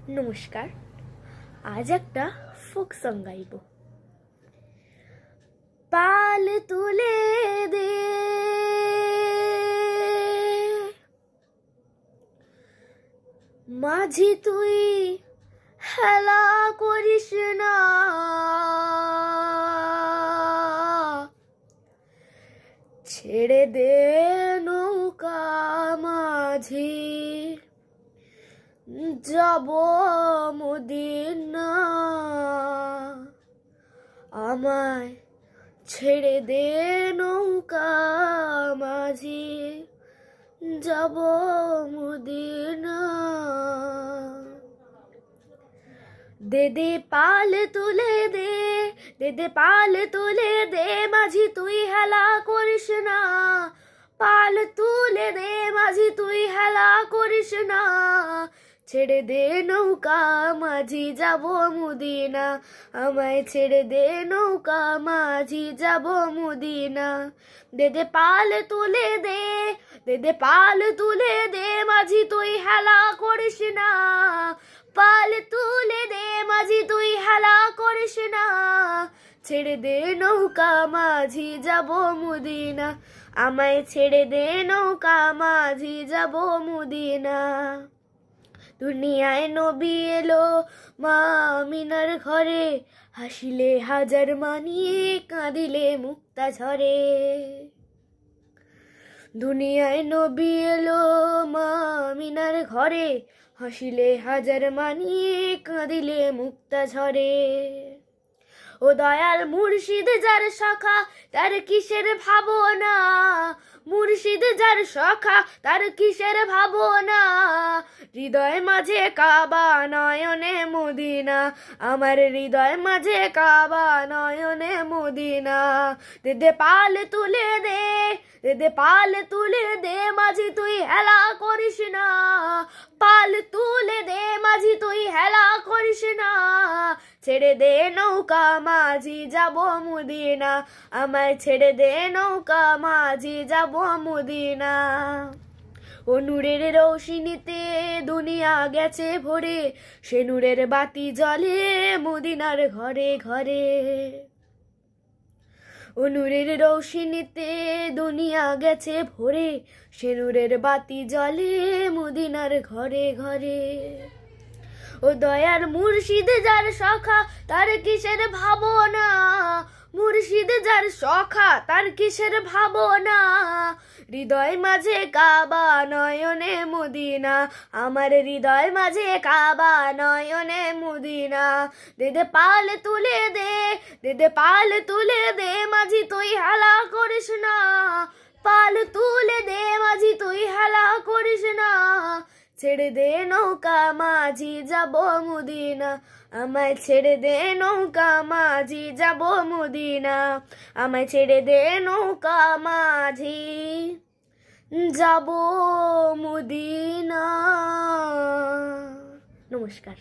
নমস্কার। আজ একটা ফোক সং গাইব। পাল তুলে দে মাঝি, তুই হেলা করিস না, ছেড়ে দে নৌকা মাঝি, যাব মদিনা। আমায় ছেড়ে দে নৌকা মাঝি, যাব মদিনা। দে দে পাল তুলে দে, দে দে পাল তুলে দে মাঝি, তুই হেলা করিস না। পাল তুলে দে মাঝি, তুই হেলা করিস না, ছেড়ে দে নৌকা মাঝি, যাব মদিনা। আমায় ছেড়ে দে নৌকা মাঝি, যাব মদিনা। দে দে পাল তুলে দে, দে দে পাল তুলে দে মাঝি, তুই হেলা করিস না। পাল তুলে দে মাঝি, তুই হেলা করিস না, ছেড়ে দে নৌকা মাঝি, যাব মদিনা। আমায় ছেড়ে দে নৌকা মাঝি, যাব মদিনা। দুনিয়ায় নবী এলো মা আমিনার ঘরে, হাসিলে হাজার মানি, কাঁদিলে মুক্তা ঝরে। দুনিয়ায় নবী এলো মা আমিনার ঘরে, হাসিলে হাজার মানি, কাঁদিলে মুক্তা ঝরে। ও দয়াল মুর্শিদ যার শাখা, তার কিসের ভাবনা। মুর্শিদ যার শাখা, তার কিসের ভাবনা। হৃদয় মাঝে কাবা, নয়নে মদিনা। আমার হৃদয় মাঝে কাবা, নয়নে মদিনা। দে দে পাল তুলে দে, দে দে পাল তুলে দে মাঝি, তুই হেলা করিস না। পাল তুলে দে মাঝি, তুই হেলা করিস না, ছেড়ে দে নৌকা মাঝি, যাব মদিনা। আমায় ছেড়ে দে নৌকা মাঝি, যাব মদিনা। ও নূরের রৌশনীতে দুনিয়া গেছে ভরে, সে নূরের বাতি জ্বলে মদিনার ঘরে ঘরে। ও নূরের রৌশনীতে দুনিয়া গেছে ভরে, সে নূরের বাতি জ্বলে মদিনার ঘরে ঘরে। ও দয়ার মুর্শিদ যার শাখা, তার কিসের ভাবনা। মুর্শিদ যার শাখা, তার কিসের ভাবনা। হৃদয় মাঝে কাবা, নয়নে মদিনা। আমার হৃদয় মাঝে কাবা, নয়নে মদিনা। দে দে পাল তুলে দে, দে দে পাল তুলে দে মাঝি, তুই হেলা করিস না। পাল তুলে দে মাঝি, তুই হেলা করিস না, ছেড়ে দে নৌকা মাঝি, যাব মদিনা। আমায় ছেড়ে দে নৌকা মাঝি, যাব মদিনা। আমায় ছেড়ে দে নৌকা মাঝি, যাব মদিনা। নমস্কার।